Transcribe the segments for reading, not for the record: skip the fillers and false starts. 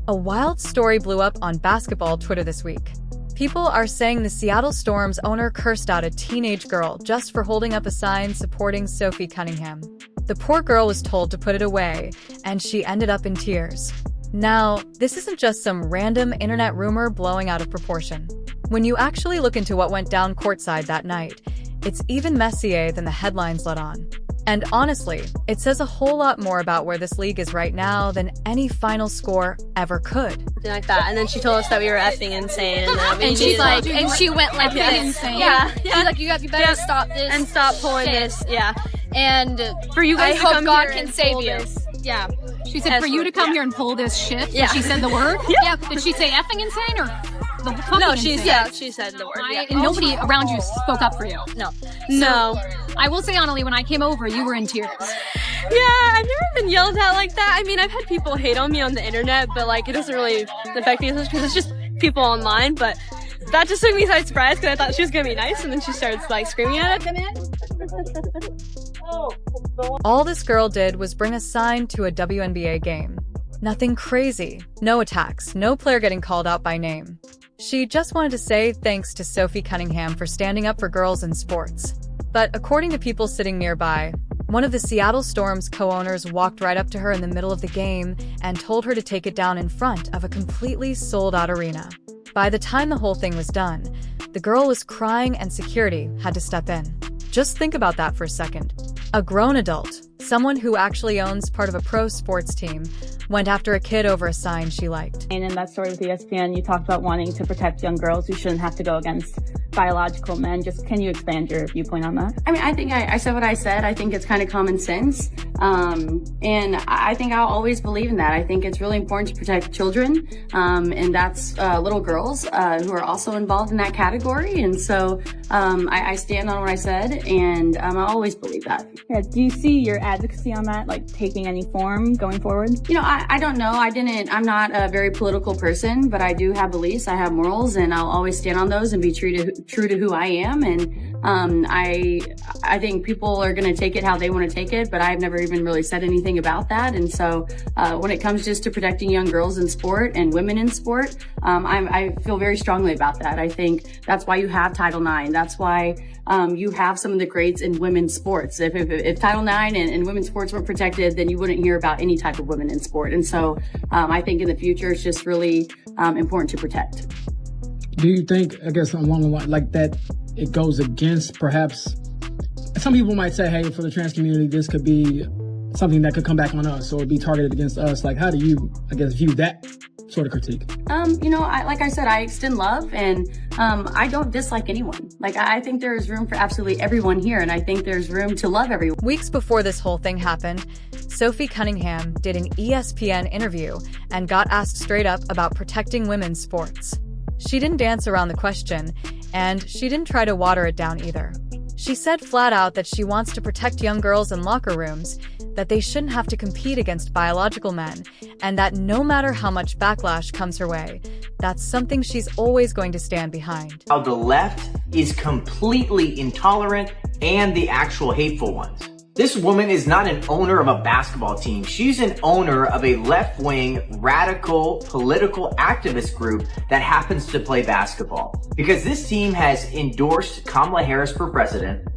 A wild story blew up on basketball Twitter this week. People are saying the Seattle Storm's owner cursed out a teenage girl just for holding up a sign supporting Sophie Cunningham. The poor girl was told to put it away, and she ended up in tears. Now, this isn't just some random internet rumor blowing out of proportion. When you actually look into what went down courtside that night, it's even messier than the headlines let on. And honestly, it says a whole lot more about where this league is right now than any final score ever could. Something like that. And then she told us that we were effing insane. And she's like, and she went like insane. Yeah. She's like, you better stop this. And stop pulling this. Yeah. And for you guys I to hope come God here can and save pull you. this. Yeah. She said, for you to come here and pull this shit. Yeah. She said the word? Yeah. Did she say effing insane or the fucking No, insane? she said the word. Yeah. And nobody around you spoke up for you. No. So, I will say, Annalie, when I came over, you were in tears. Yeah, I've never been yelled at like that. I mean, I've had people hate on me on the internet, but like it doesn't really affect me as much because it's just people online. But that just took me by surprise because I thought she was gonna be nice, and then she starts like screaming at it. All this girl did was bring a sign to a WNBA game. Nothing crazy, no attacks, no player getting called out by name. She just wanted to say thanks to Sophie Cunningham for standing up for girls in sports. But according to people sitting nearby, one of the Seattle Storm's co-owners walked right up to her in the middle of the game and told her to take it down in front of a completely sold-out arena. By the time the whole thing was done, the girl was crying and security had to step in. Just think about that for a second. A grown adult, someone who actually owns part of a pro sports team, went after a kid over a sign she liked. And in that story with ESPN, you talked about wanting to protect young girls who shouldn't have to go against biological men. Just can you expand your viewpoint on that? I mean, I think I said what I said. I think it's kind of common sense. And I think I'll always believe in that. I think it's really important to protect children. And that's little girls who are also involved in that category. And so I stand on what I said, and I always believe that. Yeah, do you see your advocacy on that, like, taking any form going forward? You know, I don't know. I'm not a very political person, but I do have beliefs. I have morals, and I'll always stand on those and be true to who I am. And I think people are going to take it how they want to take it, but I've never even really said anything about that. And so when it comes just to protecting young girls in sport and women in sport, I feel very strongly about that. I think that's why you have Title IX. That's why you have some of the greats in women's sports. If Title IX and women's sports weren't protected, then you wouldn't hear about any type of women in sport. And so I think in the future, it's just really important to protect. Do you think, I guess, along the line like that, it goes against perhaps, some people might say, hey, for the trans community, this could be something that could come back on us or be targeted against us. Like, how do you, I guess, view that sort of critique? You know, like I said, I extend love, and I don't dislike anyone. Like, I think there's room for absolutely everyone here, and I think there's room to love everyone. Weeks before this whole thing happened, Sophie Cunningham did an ESPN interview and got asked straight up about protecting women's sports. She didn't dance around the question, and she didn't try to water it down either. She said flat out that she wants to protect young girls in locker rooms, that they shouldn't have to compete against biological men, and that no matter how much backlash comes her way, that's something she's always going to stand behind. How the left is completely intolerant and the actual hateful ones. This woman is not an owner of a basketball team. She's an owner of a left-wing, radical, political activist group that happens to play basketball. Because this team has endorsed Kamala Harris for president.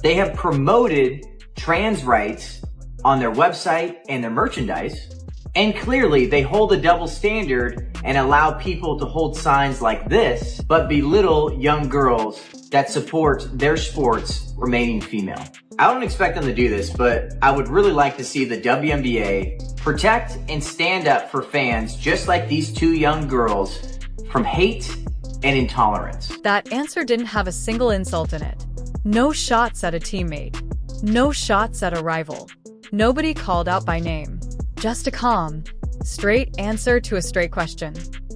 They have promoted trans rights on their website and their merchandise. And clearly they hold a double standard and allow people to hold signs like this, but belittle young girls that support their sports remaining female. I don't expect them to do this, but I would really like to see the WNBA protect and stand up for fans just like these two young girls from hate and intolerance. That answer didn't have a single insult in it. No shots at a teammate. No shots at a rival. Nobody called out by name. Just a calm, straight answer to a straight question.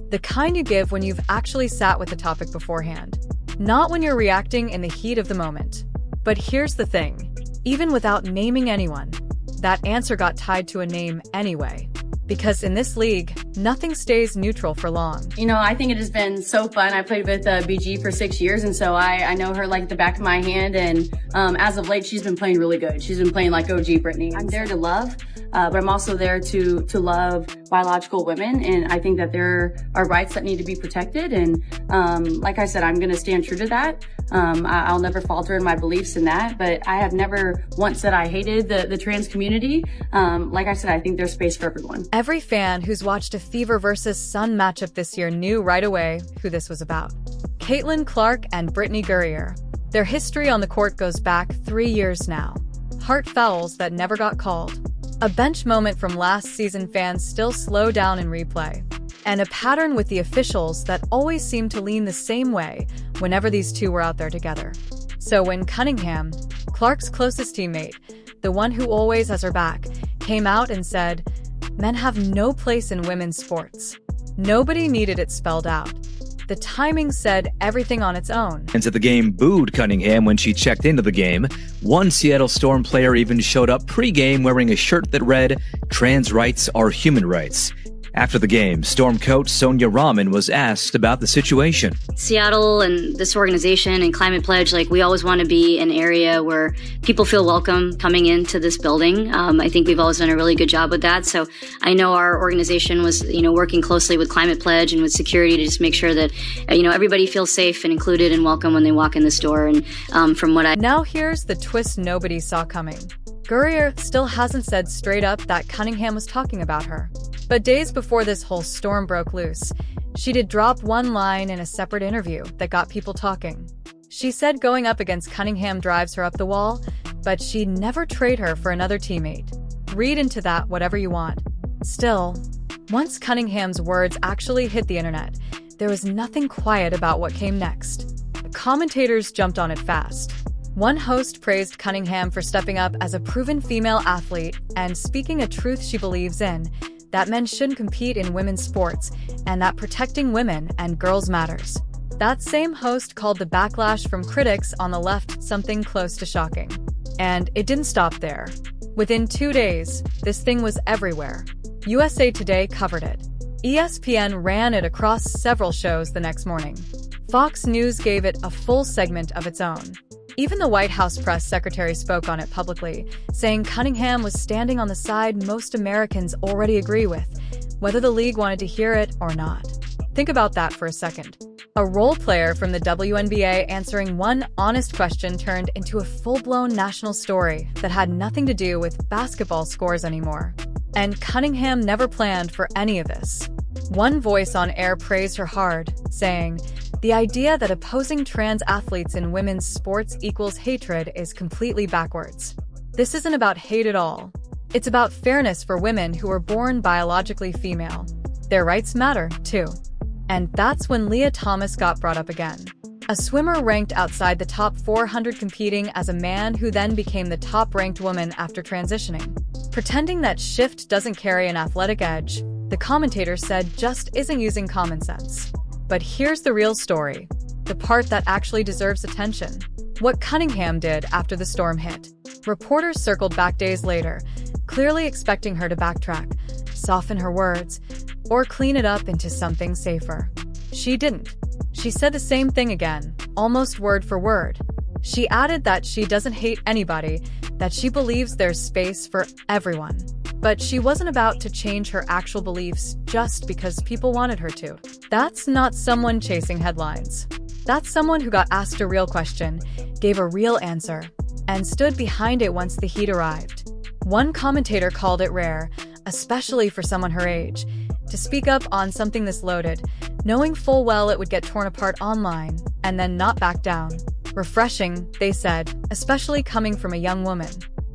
The kind you give when you've actually sat with the topic beforehand. Not when you're reacting in the heat of the moment. But here's the thing. Even without naming anyone, that answer got tied to a name anyway. Because in this league, nothing stays neutral for long. You know, I think it has been so fun. I played with BG for 6 years, and so I know her like the back of my hand. And as of late, she's been playing really good. She's been playing like OG Brittney. I'm there to love. but I'm also there to love biological women. And I think that there are rights that need to be protected. And like I said, I'm going to stand true to that. I'll never falter in my beliefs in that, but I have never once said I hated the trans community. Like I said, I think there's space for everyone. Every fan who's watched a Fever versus Sun matchup this year knew right away who this was about. Caitlin Clark and Brittney Griner. Their history on the court goes back 3 years now. Heart fouls that never got called. A bench moment from last season fans still slow down in replay. And a pattern with the officials that always seemed to lean the same way whenever these two were out there together. So when Cunningham, Clark's closest teammate, the one who always has her back, came out and said, "Men have no place in women's sports," nobody needed it spelled out. The timing said everything on its own. Fans at the game booed Cunningham when she checked into the game. One Seattle Storm player even showed up pre-game wearing a shirt that read, "Trans rights are human rights." After the game, Storm coach Sonia Rahman was asked about the situation. Seattle and this organization and Climate Pledge, we always want to be an area where people feel welcome coming into this building. I think we've always done a really good job with that. So I know our organization was, working closely with Climate Pledge and with security to just make sure that, everybody feels safe and included and welcome when they walk in this door. And from what I... Now here's the twist nobody saw coming. Griner still hasn't said straight up that Cunningham was talking about her. But days before this whole storm broke loose, she did drop one line in a separate interview that got people talking. She said going up against Cunningham drives her up the wall, but she'd never trade her for another teammate. Read into that whatever you want. Still, once Cunningham's words actually hit the internet, there was nothing quiet about what came next. Commentators jumped on it fast. One host praised Cunningham for stepping up as a proven female athlete and speaking a truth she believes in, that men shouldn't compete in women's sports, and that protecting women and girls matters. That same host called the backlash from critics on the left something close to shocking. And it didn't stop there. Within 2 days, this thing was everywhere. USA Today covered it. ESPN ran it across several shows the next morning. Fox News gave it a full segment of its own. Even the White House press secretary spoke on it publicly, saying Cunningham was standing on the side most Americans already agree with, whether the league wanted to hear it or not. Think about that for a second. A role player from the WNBA answering one honest question turned into a full-blown national story that had nothing to do with basketball scores anymore. And Cunningham never planned for any of this. One voice on air praised her hard, saying, "The idea that opposing trans athletes in women's sports equals hatred is completely backwards. This isn't about hate at all. It's about fairness for women who are born biologically female. Their rights matter, too." And that's when Leah Thomas got brought up again. A swimmer ranked outside the top 400 competing as a man who then became the top-ranked woman after transitioning. Pretending that shift doesn't carry an athletic edge, the commentator said just isn't using common sense. But here's the real story, the part that actually deserves attention. What Cunningham did after the storm hit. Reporters circled back days later, clearly expecting her to backtrack, soften her words, or clean it up into something safer. She didn't. She said the same thing again, almost word for word. She added that she doesn't hate anybody, that she believes there's space for everyone. But she wasn't about to change her actual beliefs just because people wanted her to. That's not someone chasing headlines. That's someone who got asked a real question, gave a real answer, and stood behind it once the heat arrived. One commentator called it rare, especially for someone her age, to speak up on something this loaded, knowing full well it would get torn apart online, and then not back down. Refreshing, they said, especially coming from a young woman.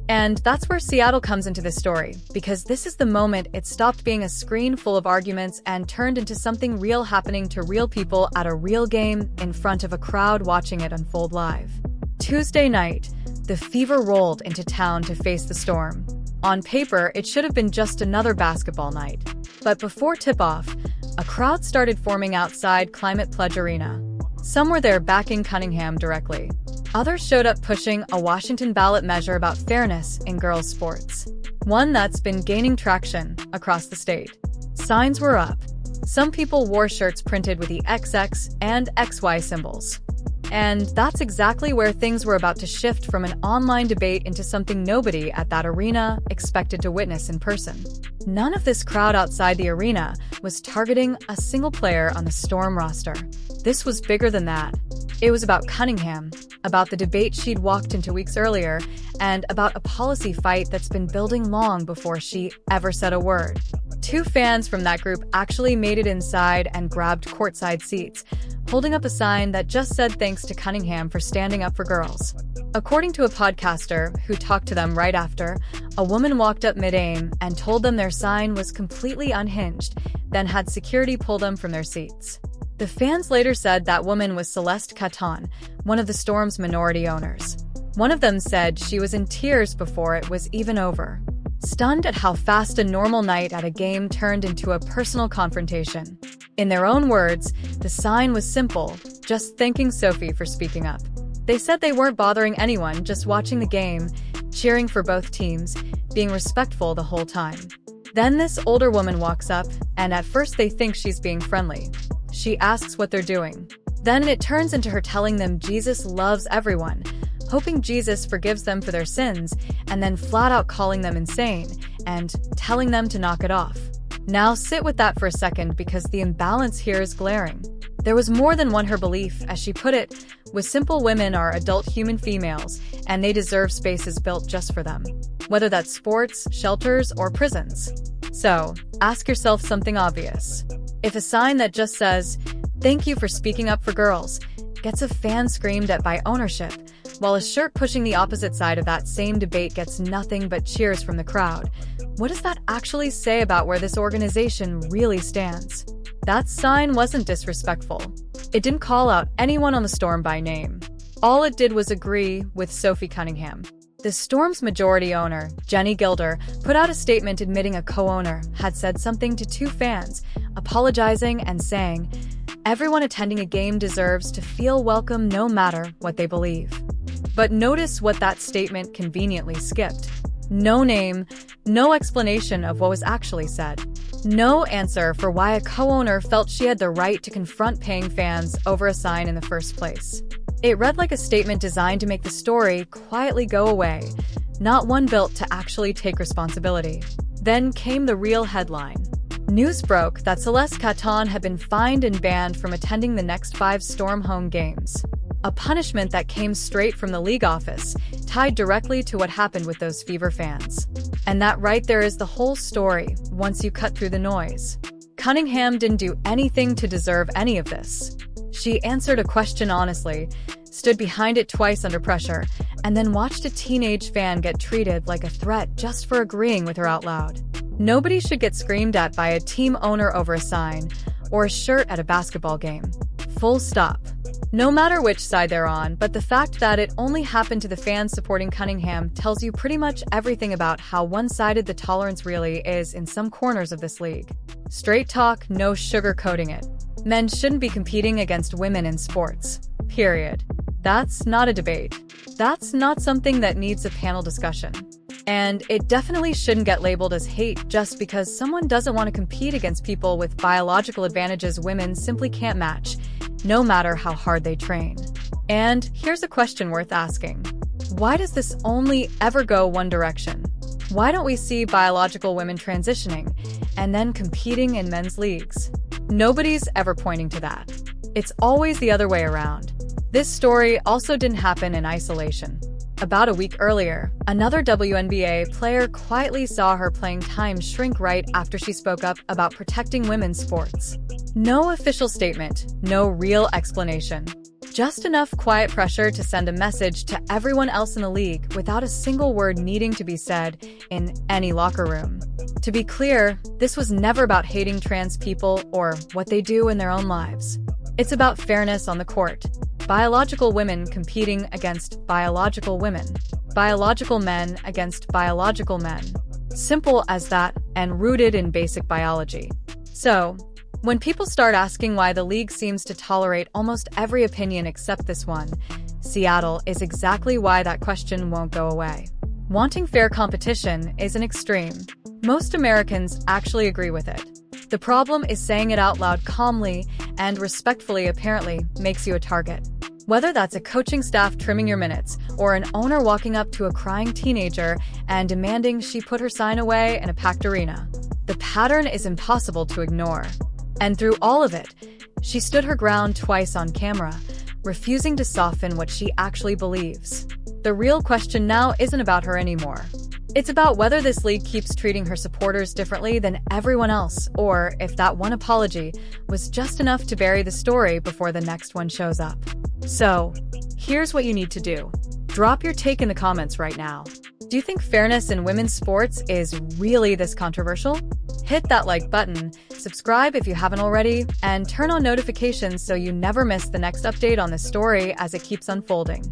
And that's where Seattle comes into this story, because this is the moment it stopped being a screen full of arguments and turned into something real happening to real people at a real game in front of a crowd watching it unfold live. Tuesday night, the Fever rolled into town to face the storm. On paper, it should have been just another basketball night. But before tip-off, a crowd started forming outside Climate Pledge Arena. Some were there backing Cunningham directly. Others showed up pushing a Washington ballot measure about fairness in girls' sports, one that's been gaining traction across the state. Signs were up. Some people wore shirts printed with the XX and XY symbols. And that's exactly where things were about to shift from an online debate into something nobody at that arena expected to witness in person. None of this crowd outside the arena was targeting a single player on the Storm roster. This was bigger than that. It was about Cunningham, about the debate she'd walked into weeks earlier, and about a policy fight that's been building long before she ever said a word. 2 fans from that group actually made it inside and grabbed courtside seats, holding up a sign that just said thanks to Cunningham for standing up for girls. According to a podcaster who talked to them right after, a woman walked up mid-aim and told them their sign was completely unhinged, then had security pull them from their seats. The fans later said that woman was Celeste Caton, one of the Storm's minority owners. One of them said she was in tears before it was even over, stunned at how fast a normal night at a game turned into a personal confrontation. In their own words, the sign was simple, just thanking Sophie for speaking up. They said they weren't bothering anyone, just watching the game, cheering for both teams, being respectful the whole time. Then this older woman walks up, and at first they think she's being friendly. She asks what they're doing. Then it turns into her telling them Jesus loves everyone, hoping Jesus forgives them for their sins, and then flat out calling them insane and telling them to knock it off. Now sit with that for a second, because the imbalance here is glaring. There was more than one her belief, as she put it, was simple: women are adult human females, and they deserve spaces built just for them, whether that's sports, shelters, or prisons. So, ask yourself something obvious. If a sign that just says, "Thank you for speaking up for girls," gets a fan screamed at by ownership, while a shirt pushing the opposite side of that same debate gets nothing but cheers from the crowd, what does that actually say about where this organization really stands? That sign wasn't disrespectful. It didn't call out anyone on the Storm by name. All it did was agree with Sophie Cunningham. The Storm's majority owner, Jenny Gilder, put out a statement admitting a co-owner had said something to 2 fans, apologizing and saying, "Everyone attending a game deserves to feel welcome no matter what they believe." But notice what that statement conveniently skipped. No name, no explanation of what was actually said. No answer for why a co-owner felt she had the right to confront paying fans over a sign in the first place. It read like a statement designed to make the story quietly go away, not one built to actually take responsibility. Then came the real headline. News broke that Celeste Caton had been fined and banned from attending the next 5 Storm home games. A punishment that came straight from the league office, tied directly to what happened with those Fever fans. And that right there is the whole story, once you cut through the noise. Cunningham didn't do anything to deserve any of this. She answered a question honestly, stood behind it twice under pressure, and then watched a teenage fan get treated like a threat just for agreeing with her out loud. Nobody should get screamed at by a team owner over a sign or a shirt at a basketball game. Full stop. No matter which side they're on, but the fact that it only happened to the fans supporting Cunningham tells you pretty much everything about how one-sided the tolerance really is in some corners of this league. Straight talk, no sugarcoating it. Men shouldn't be competing against women in sports. Period. That's not a debate. That's not something that needs a panel discussion. And it definitely shouldn't get labeled as hate just because someone doesn't want to compete against people with biological advantages women simply can't match, no matter how hard they train. And here's a question worth asking. Why does this only ever go one direction? Why don't we see biological women transitioning and then competing in men's leagues? Nobody's ever pointing to that. It's always the other way around. This story also didn't happen in isolation. About a week earlier, another WNBA player quietly saw her playing time shrink right after she spoke up about protecting women's sports. No official statement, no real explanation. Just enough quiet pressure to send a message to everyone else in the league without a single word needing to be said in any locker room. To be clear, this was never about hating trans people or what they do in their own lives. It's about fairness on the court. Biological women competing against biological women. Biological men against biological men. Simple as that, and rooted in basic biology. So, when people start asking why the league seems to tolerate almost every opinion except this one, Seattle is exactly why that question won't go away. Wanting fair competition is an extreme. Most Americans actually agree with it. The problem is saying it out loud calmly and respectfully apparently makes you a target. Whether that's a coaching staff trimming your minutes or an owner walking up to a crying teenager and demanding she put her sign away in a packed arena, the pattern is impossible to ignore. And through all of it, she stood her ground twice on camera, refusing to soften what she actually believes. The real question now isn't about her anymore. It's about whether this league keeps treating her supporters differently than everyone else, or if that one apology was just enough to bury the story before the next one shows up. So, here's what you need to do. Drop your take in the comments right now. Do you think fairness in women's sports is really this controversial? Hit that like button, subscribe if you haven't already, and turn on notifications so you never miss the next update on this story as it keeps unfolding.